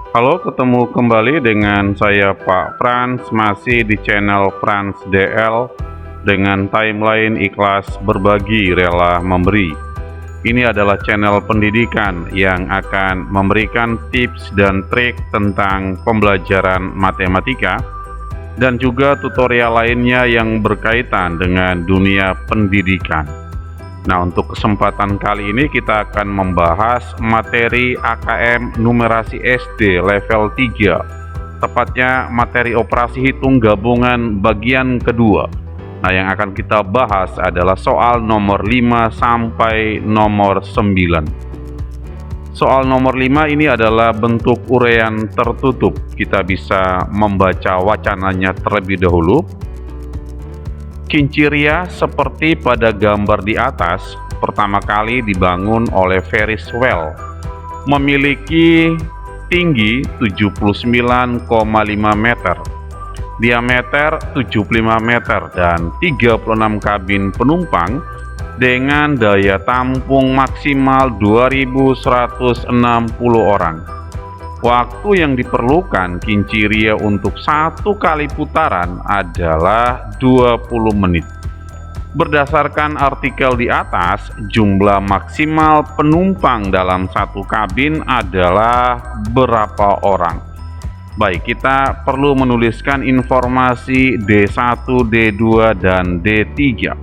Halo, ketemu kembali dengan saya Pak Frans, masih di channel Frans DL dengan timeline ikhlas berbagi rela memberi. Ini adalah channel pendidikan yang akan memberikan tips dan trik tentang pembelajaran matematika dan juga tutorial lainnya yang berkaitan dengan dunia pendidikan. Nah, untuk kesempatan kali ini kita akan membahas materi AKM numerasi SD level 3, tepatnya materi operasi hitung gabungan bagian kedua. Nah, yang akan kita bahas adalah soal nomor 5 sampai nomor 9. Soal nomor 5 ini adalah bentuk uraian tertutup. Kita bisa membaca wacananya terlebih dahulu. Kinciria seperti pada gambar di atas pertama kali dibangun oleh Ferris Wheel, memiliki tinggi 79,5 meter, diameter 75 meter dan 36 kabin penumpang dengan daya tampung maksimal 2160 orang. Waktu yang diperlukan kinciria untuk satu kali putaran adalah 20 menit. Berdasarkan artikel di atas, jumlah maksimal penumpang dalam satu kabin adalah berapa orang? Baik, kita perlu menuliskan informasi D1, D2, dan D3.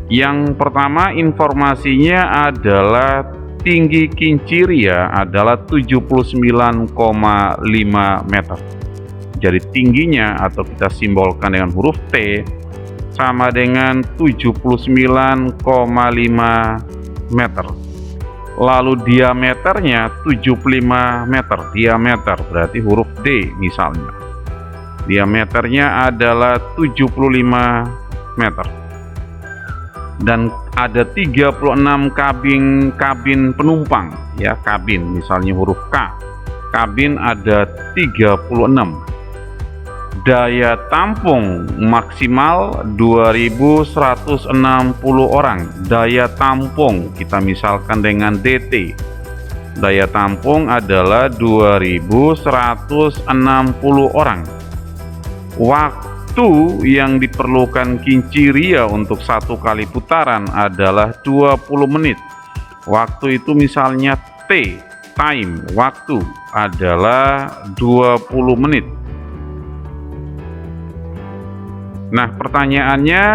Yang pertama, informasinya adalah tinggi kinciria adalah 79,5 meter. Jadi tingginya atau kita simbolkan dengan huruf T sama dengan 79,5 meter. Lalu diameternya 75 meter. Diameter berarti huruf D misalnya. Diameternya adalah 75 meter. Dan ada 36 kabin penumpang, ya, kabin misalnya huruf K. Kabin ada 36. Daya tampung maksimal 2160 orang. Daya tampung kita misalkan dengan DT. Daya tampung adalah 2160 orang. Waktu yang diperlukan kinciria untuk satu kali putaran adalah 20 menit. Waktu itu misalnya T, time, waktu adalah 20 menit. Nah, pertanyaannya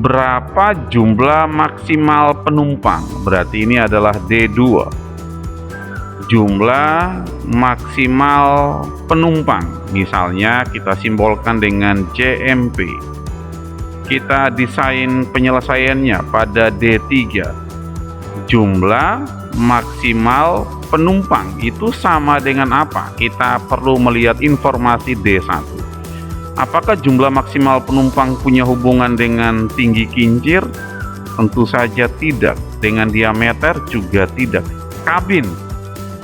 berapa jumlah maksimal penumpang? Berarti ini adalah D2. Jumlah maksimal penumpang, misalnya kita simbolkan dengan JMP. Kita desain penyelesaiannya pada D3. Jumlah maksimal penumpang itu sama dengan apa? Kita perlu melihat informasi D1. Apakah jumlah maksimal penumpang punya hubungan dengan tinggi kincir? Tentu saja tidak. Dengan diameter juga tidak. Kabin,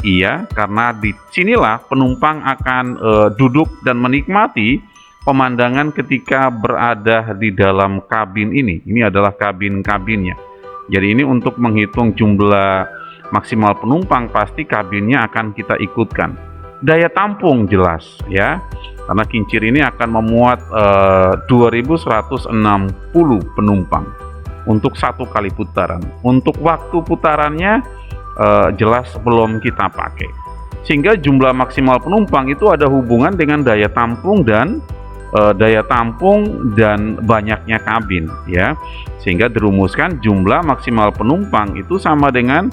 iya, karena di sinilah penumpang akan duduk dan menikmati pemandangan ketika berada di dalam kabin ini. Ini adalah kabin-kabinnya. Jadi ini untuk menghitung jumlah maksimal penumpang pasti kabinnya akan kita ikutkan. Daya tampung jelas, ya, karena kincir ini akan memuat 2160 penumpang untuk satu kali putaran. Untuk waktu putarannya jelas belum kita pakai, sehingga jumlah maksimal penumpang itu ada hubungan dengan daya tampung dan banyaknya kabin, ya, sehingga dirumuskan jumlah maksimal penumpang itu sama dengan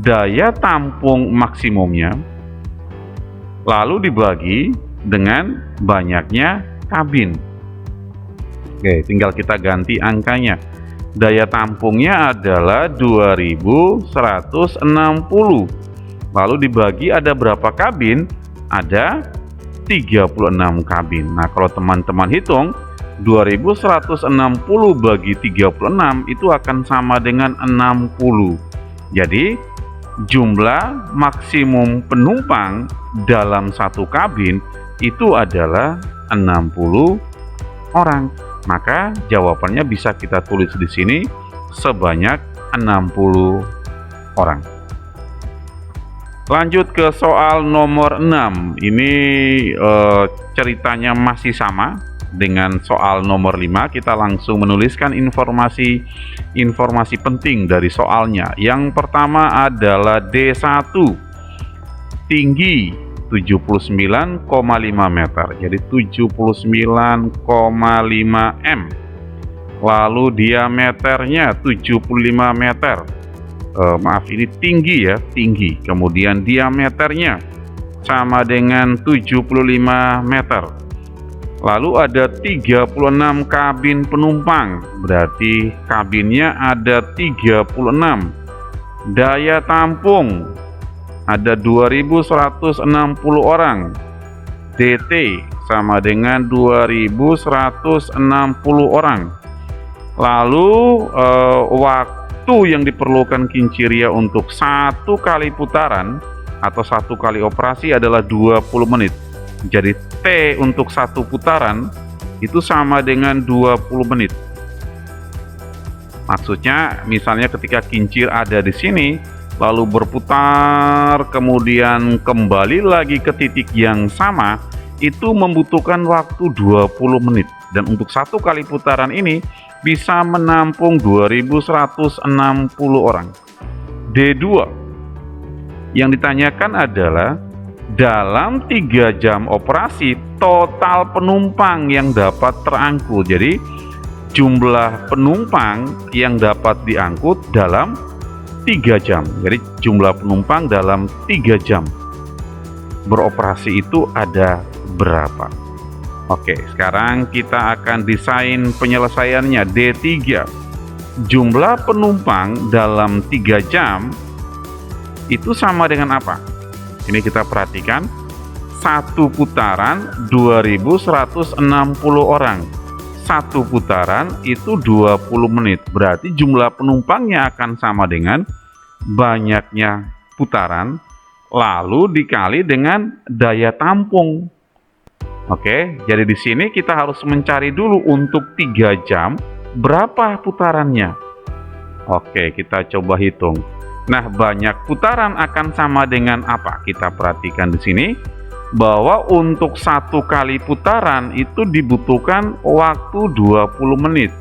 daya tampung maksimumnya lalu dibagi dengan banyaknya kabin. Oke, tinggal kita ganti angkanya. Daya tampungnya adalah 2160. Lalu dibagi ada berapa kabin? Ada 36 kabin. Nah, kalau teman-teman hitung 2160 bagi 36 itu akan sama dengan 60. Jadi jumlah maksimum penumpang dalam satu kabin itu adalah 60 orang. Maka jawabannya bisa kita tulis di sini sebanyak 60 orang. Lanjut ke soal nomor 6. Ini ceritanya masih sama dengan soal nomor 5. Kita langsung menuliskan informasi penting dari soalnya. Yang pertama adalah D1, tinggi 79,5 meter, jadi 79,5 m. Lalu diameternya 75 meter. Maaf, ini tinggi ya, tinggi. Kemudian diameternya sama dengan 75 meter. Lalu ada 36 kabin penumpang, berarti kabinnya ada 36. Daya tampung ada 2160 orang. DT sama dengan 2160 orang. Lalu waktu yang diperlukan Kinciria untuk satu kali putaran atau satu kali operasi adalah 20 menit. Jadi T untuk satu putaran itu sama dengan 20 menit. Maksudnya misalnya ketika kincir ada di sini lalu berputar kemudian kembali lagi ke titik yang sama, itu membutuhkan waktu 20 menit. Dan untuk satu kali putaran ini bisa menampung 2160 orang. D2 yang ditanyakan adalah dalam 3 jam operasi total penumpang yang dapat terangkut. Jadi jumlah penumpang yang dapat diangkut dalam 3 jam. Jadi jumlah penumpang dalam 3 jam beroperasi itu ada berapa? Oke, sekarang kita akan desain penyelesaiannya. D3, jumlah penumpang dalam 3 jam itu sama dengan apa? Ini kita perhatikan, satu putaran 2160 orang. Satu putaran itu 20 menit, berarti jumlah penumpangnya akan sama dengan banyaknya putaran lalu dikali dengan daya tampung. Oke, jadi di sini kita harus mencari dulu untuk 3 jam berapa putarannya. Oke, kita coba hitung. Nah, banyak putaran akan sama dengan apa? Kita perhatikan di sini bahwa untuk satu kali putaran itu dibutuhkan waktu 20 menit.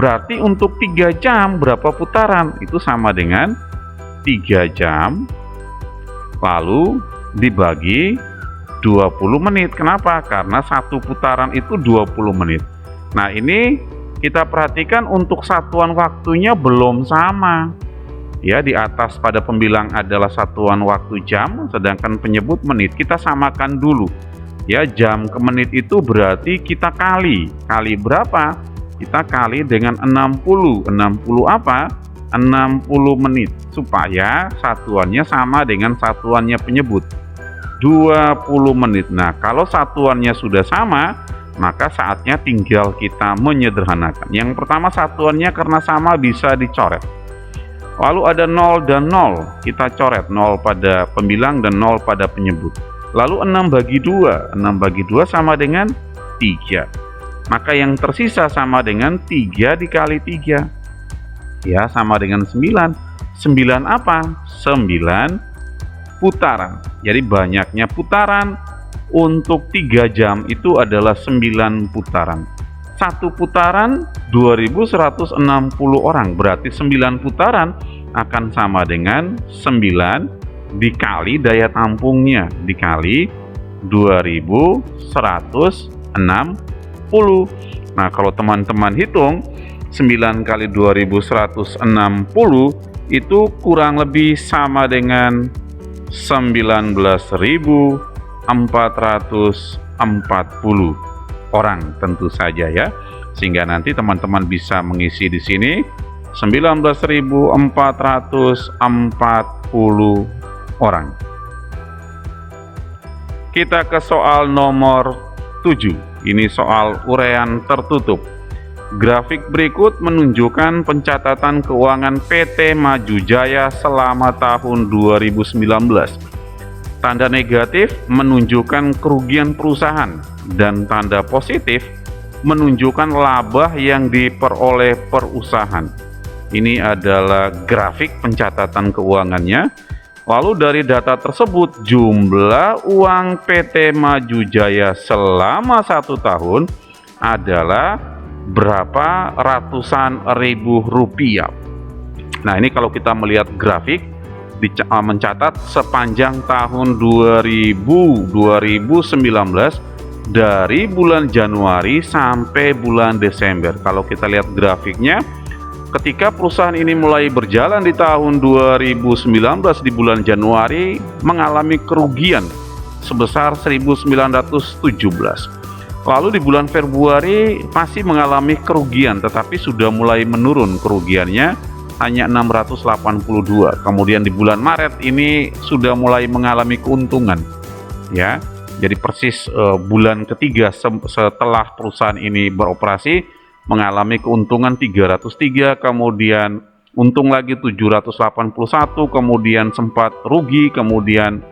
Berarti untuk 3 jam berapa putaran? Itu sama dengan 3 jam lalu dibagi 20 menit. Kenapa? Karena satu putaran itu 20 menit. Nah, ini kita perhatikan untuk satuan waktunya belum sama. Ya, di atas pada pembilang adalah satuan waktu jam, sedangkan penyebut menit. Kita samakan dulu. Ya, jam ke menit itu berarti kita kali. Kali berapa? Kita kali dengan 60. 60 apa? 60 menit. Supaya satuannya sama dengan satuannya penyebut. 20 menit. Nah, kalau satuannya sudah sama, maka saatnya tinggal kita menyederhanakan. Yang pertama, satuannya karena sama bisa dicoret. Lalu ada 0 dan 0, kita coret 0 pada pembilang dan 0 pada penyebut. Lalu 6 bagi 2, 6 bagi 2 sama dengan 3. Maka yang tersisa sama dengan 3 dikali 3. Ya, sama dengan 9. 9 apa? 9 putaran. Jadi banyaknya putaran untuk 3 jam itu adalah 9 putaran. Satu putaran 2160 orang, berarti 9 putaran akan sama dengan 9 dikali daya tampungnya dikali 2160. Nah, kalau teman-teman hitung 9 kali 2160 itu kurang lebih sama dengan 19.440 orang tentu saja ya. Sehingga nanti teman-teman bisa mengisi di sini 19.440 orang. Kita ke soal nomor 7. Ini soal uraian tertutup. Grafik berikut menunjukkan pencatatan keuangan PT Maju Jaya selama tahun 2019. Tanda negatif menunjukkan kerugian perusahaan dan tanda positif menunjukkan laba yang diperoleh perusahaan. Ini adalah grafik pencatatan keuangannya. Lalu dari data tersebut, jumlah uang PT Maju Jaya selama 1 tahun adalah berapa ratusan ribu rupiah. Nah, ini kalau kita melihat grafik mencatat sepanjang tahun 2019 dari bulan Januari sampai bulan Desember. Kalau kita lihat grafiknya, ketika perusahaan ini mulai berjalan di tahun 2019 di bulan Januari mengalami kerugian sebesar 1.917. Lalu di bulan Februari masih mengalami kerugian, tetapi sudah mulai menurun kerugiannya, hanya 682. Kemudian di bulan Maret ini sudah mulai mengalami keuntungan, ya. Jadi persis bulan ketiga setelah perusahaan ini beroperasi mengalami keuntungan 303, kemudian untung lagi 781, kemudian sempat rugi, kemudian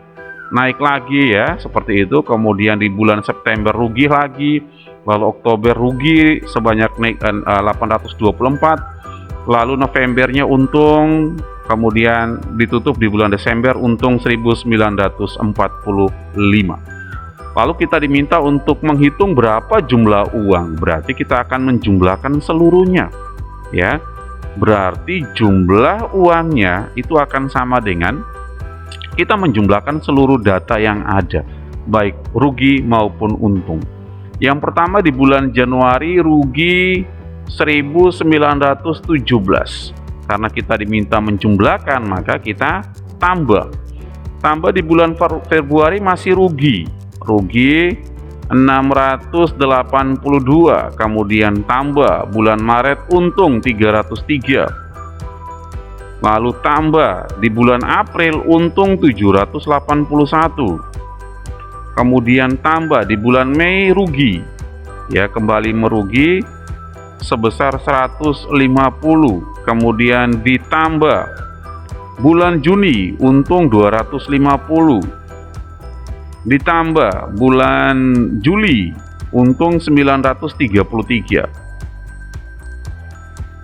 naik lagi, ya, seperti itu. Kemudian di bulan September rugi lagi, lalu Oktober rugi sebanyak 824, lalu Novembernya untung, kemudian ditutup di bulan Desember untung 1945. Lalu kita diminta untuk menghitung berapa jumlah uang, berarti kita akan menjumlahkan seluruhnya, ya. Berarti jumlah uangnya itu akan sama dengan kita menjumlahkan seluruh data yang ada, baik rugi maupun untung. Yang pertama di bulan Januari rugi 1.917. Karena kita diminta menjumlahkan, maka kita tambah di bulan Februari masih rugi 682, kemudian tambah bulan Maret untung 303, lalu tambah di bulan April untung 781, kemudian tambah di bulan Mei rugi, ya, kembali merugi sebesar 150, kemudian ditambah bulan Juni untung 250, ditambah bulan Juli untung 933,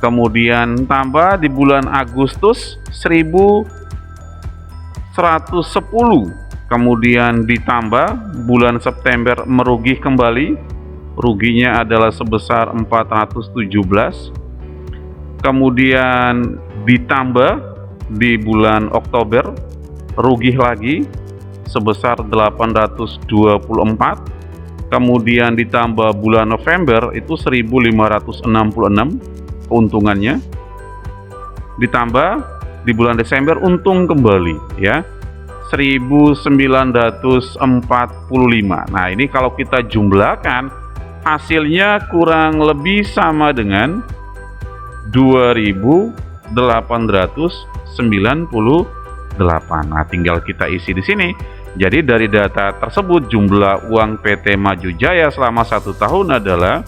kemudian tambah di bulan Agustus 1110, kemudian ditambah bulan September merugi kembali, ruginya adalah sebesar 417, kemudian ditambah di bulan Oktober rugi lagi sebesar 824, kemudian ditambah bulan November itu 1.566 keuntungannya, ditambah di bulan Desember untung kembali, ya, 1.945. Nah, ini kalau kita jumlahkan hasilnya kurang lebih sama dengan 2.898. Nah, tinggal kita isi di sini. Jadi dari data tersebut jumlah uang PT Maju Jaya selama 1 tahun adalah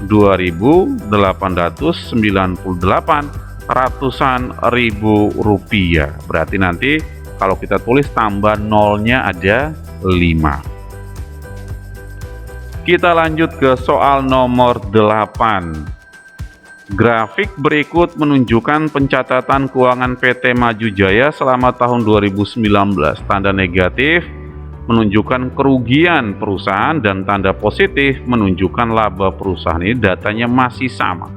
2.898 ratusan ribu rupiah. Berarti nanti kalau kita tulis tambah nolnya ada 5. Kita lanjut ke soal nomor 8. Grafik berikut menunjukkan pencatatan keuangan PT Maju Jaya selama tahun 2019. Tanda negatif menunjukkan kerugian perusahaan dan tanda positif menunjukkan laba perusahaan. Ini datanya masih sama.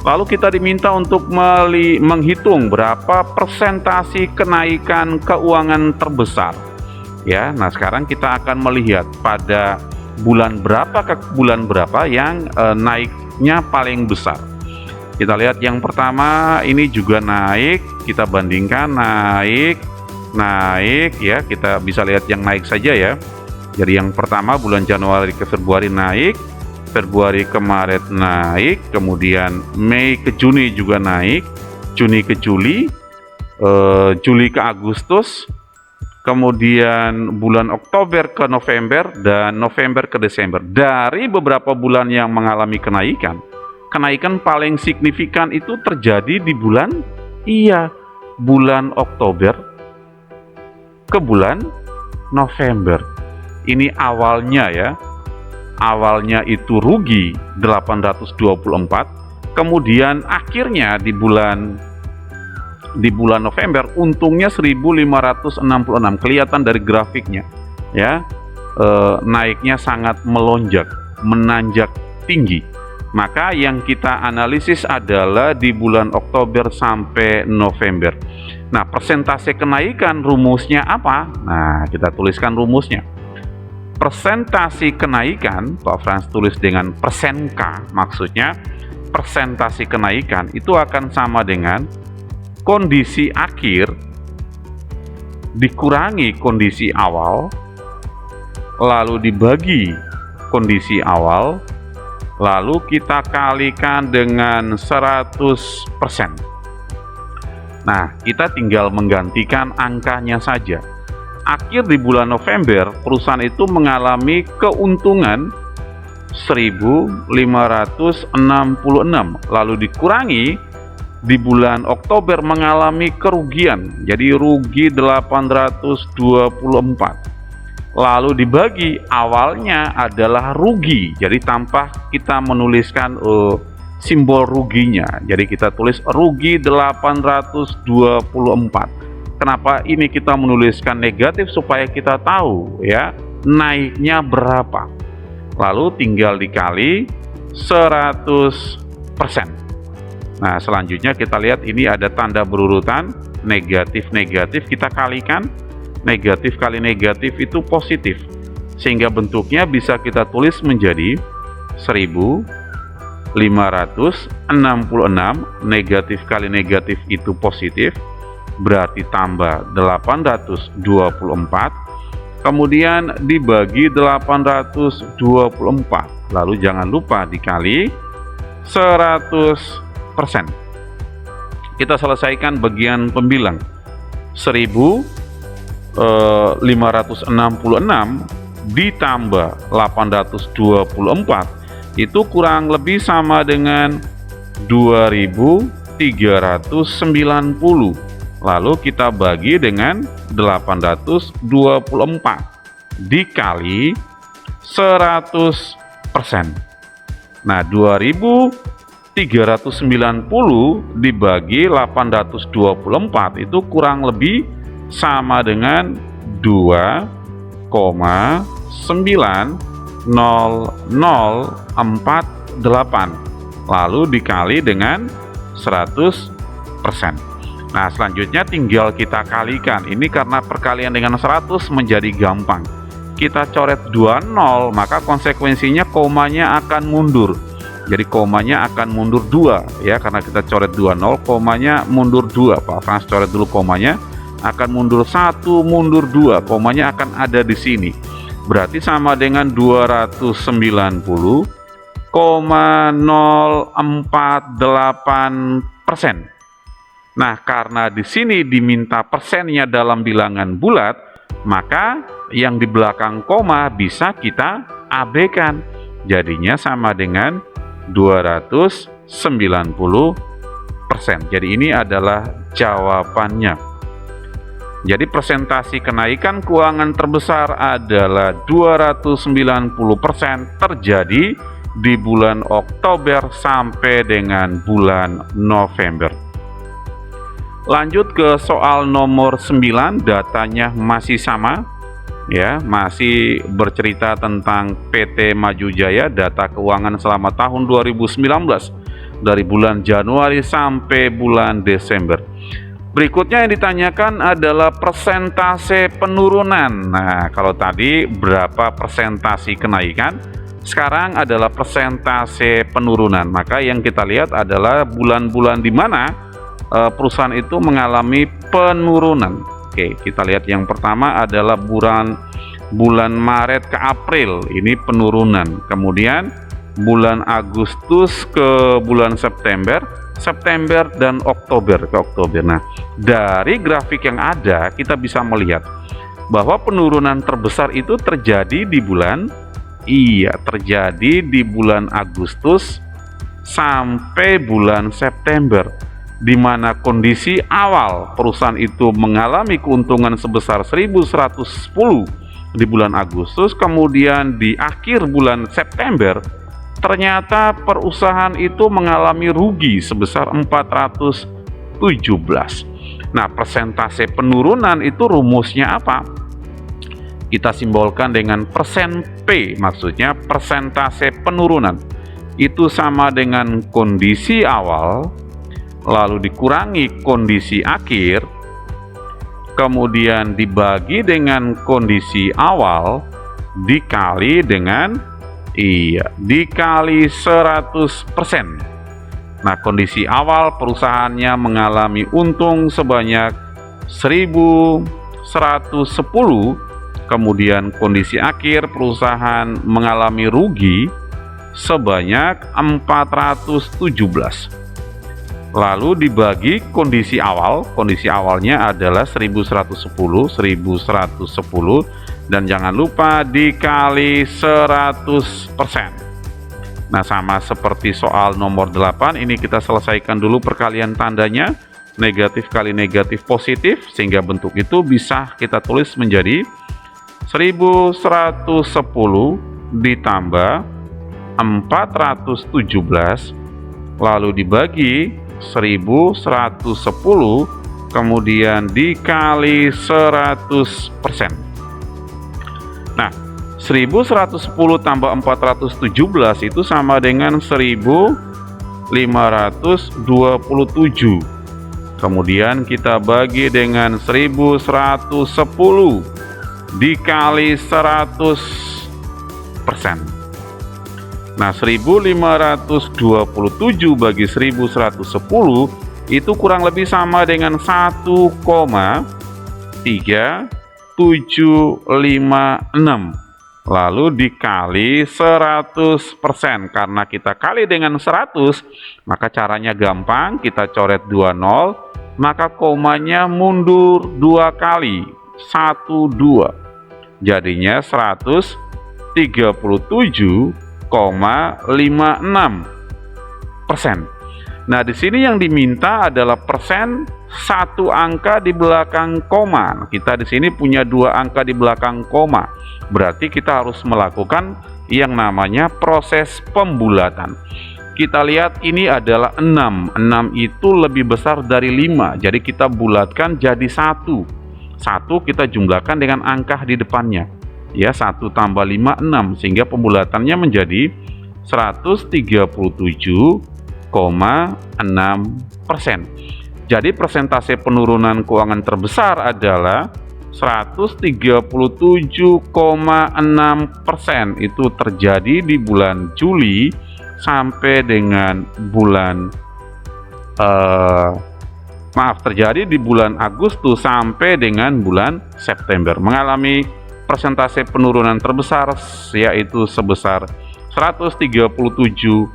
Lalu kita diminta untuk menghitung berapa persentase kenaikan keuangan terbesar. Ya, nah sekarang kita akan melihat pada bulan berapa ke bulan berapa yang naiknya paling besar. Kita lihat yang pertama ini juga naik, kita bandingkan naik ya, kita bisa lihat yang naik saja ya. Jadi yang pertama bulan Januari ke Februari naik, Februari ke Maret naik, kemudian Mei ke Juni juga naik, Juni ke Juli, Juli ke Agustus, kemudian bulan Oktober ke November, dan November ke Desember. Dari beberapa bulan yang mengalami kenaikan paling signifikan itu terjadi di bulan Oktober ke bulan November. Ini awalnya ya, awalnya itu rugi 824, kemudian akhirnya di bulan di bulan November untungnya 1.566, kelihatan dari grafiknya ya, naiknya sangat melonjak, menanjak tinggi. Maka yang kita analisis adalah di bulan Oktober sampai November. Nah, persentase kenaikan rumusnya apa? Nah, kita tuliskan rumusnya. Persentase kenaikan, Pak Frans tulis dengan persen K, maksudnya persentase kenaikan itu akan sama dengan kondisi akhir dikurangi kondisi awal, lalu dibagi kondisi awal, lalu kita kalikan dengan 100%. Nah, kita tinggal menggantikan angkanya saja. Akhir di bulan November, perusahaan itu mengalami keuntungan 1.566, lalu dikurangi di bulan Oktober mengalami kerugian, jadi rugi 824. Lalu dibagi, awalnya adalah rugi, jadi tanpa kita menuliskan simbol ruginya, jadi kita tulis rugi 824. Kenapa ini kita menuliskan negatif? Supaya kita tahu ya naiknya berapa, lalu tinggal dikali 100%. Nah, selanjutnya kita lihat ini ada tanda berurutan negatif-negatif, kita kalikan, negatif kali negatif itu positif, sehingga bentuknya bisa kita tulis menjadi 1.566, negatif kali negatif itu positif, berarti tambah 824, kemudian dibagi 824, lalu jangan lupa dikali 100%. Kita selesaikan bagian pembilang. 1.566 ditambah 824 itu kurang lebih sama dengan 2.390. Lalu kita bagi dengan 824 dikali 100%. Nah, 2.390 dibagi 824 itu kurang lebih sama dengan 2,90048, lalu dikali dengan 100%. Nah, selanjutnya tinggal kita kalikan. Ini karena perkalian dengan 100 menjadi gampang. Kita coret 20, maka konsekuensinya komanya akan mundur. Jadi komanya akan mundur 2 ya, karena kita coret 20, komanya mundur 2. Pak Frans coret dulu komanya, akan mundur 1, mundur 2, komanya akan ada di sini. Berarti sama dengan 290,048%. Nah, karena di sini diminta persennya dalam bilangan bulat, maka yang di belakang koma bisa kita abaikan. Jadinya sama dengan 290%. Jadi ini adalah jawabannya. Jadi presentasi kenaikan keuangan terbesar adalah 290% terjadi di bulan Oktober sampai dengan bulan November. Lanjut ke soal nomor 9, datanya masih sama ya, masih bercerita tentang PT Maju Jaya, data keuangan selama tahun 2019 dari bulan Januari sampai bulan Desember. Berikutnya yang ditanyakan adalah persentase penurunan. Nah, kalau tadi berapa persentase kenaikan, sekarang adalah persentase penurunan. Maka yang kita lihat adalah bulan-bulan di mana perusahaan itu mengalami penurunan. Oke, kita lihat yang pertama adalah bulan Maret ke April, ini penurunan. Kemudian bulan Agustus ke bulan September dan Oktober ke Oktober. Nah, dari grafik yang ada kita bisa melihat bahwa penurunan terbesar itu terjadi di bulan Agustus sampai bulan September, di mana kondisi awal perusahaan itu mengalami keuntungan sebesar 1.110 di bulan Agustus, kemudian di akhir bulan September ternyata perusahaan itu mengalami rugi sebesar 417. Nah, persentase penurunan itu rumusnya apa? Kita simbolkan dengan persen P, maksudnya persentase penurunan. Itu sama dengan kondisi awal, lalu dikurangi kondisi akhir, kemudian dibagi dengan kondisi awal, dikali dengan, dikali 100%. Nah, kondisi awal perusahaannya mengalami untung sebanyak 1.110, kemudian kondisi akhir perusahaan mengalami rugi sebanyak 417. Lalu dibagi kondisi awal, kondisi awalnya adalah 1.110, dan jangan lupa dikali 100%. Nah, sama seperti soal nomor 8, ini kita selesaikan dulu perkalian tandanya, negatif kali negatif positif, sehingga bentuk itu bisa kita tulis menjadi 1.110 ditambah 417, lalu dibagi 1.110, kemudian dikali 100%. Nah, 1.110 tambah 417 itu sama dengan 1.527. Kemudian kita bagi dengan 1.110 dikali 100%. Nah, 1.527 bagi 1.110 itu kurang lebih sama dengan 1,3756. Lalu dikali 100%. Karena kita kali dengan 100, maka caranya gampang, kita coret 20, maka komanya mundur 2 kali, 12. Jadinya 137,56%. Nah, di sini yang diminta adalah persen satu angka di belakang koma. Kita di sini punya 2 angka di belakang koma. Berarti kita harus melakukan yang namanya proses pembulatan. Kita lihat ini adalah 6. 6 itu lebih besar dari 5. Jadi kita bulatkan jadi 1. 1 kita jumlahkan dengan angka di depannya. Ya, 1 tambah 5, 6. Sehingga pembulatannya menjadi 137,6%. Jadi persentase penurunan keuangan terbesar adalah 137,6%. Itu terjadi di bulan Juli sampai dengan bulan terjadi di bulan Agustus sampai dengan bulan September, mengalami persentase penurunan terbesar, yaitu sebesar 137,6%.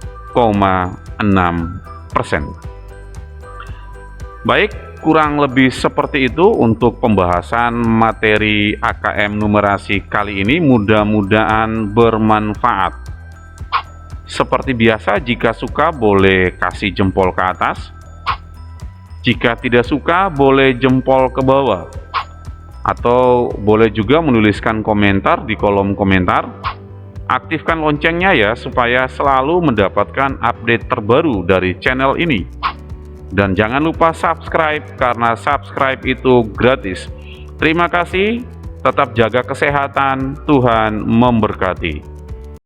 Baik, kurang lebih seperti itu untuk pembahasan materi AKM numerasi kali ini. Mudah-mudahan bermanfaat. Seperti biasa, jika suka boleh kasih jempol ke atas. Jika tidak suka boleh jempol ke bawah. Atau boleh juga menuliskan komentar di kolom komentar. Aktifkan loncengnya ya, supaya selalu mendapatkan update terbaru dari channel ini. Dan jangan lupa subscribe, karena subscribe itu gratis. Terima kasih, tetap jaga kesehatan, Tuhan memberkati.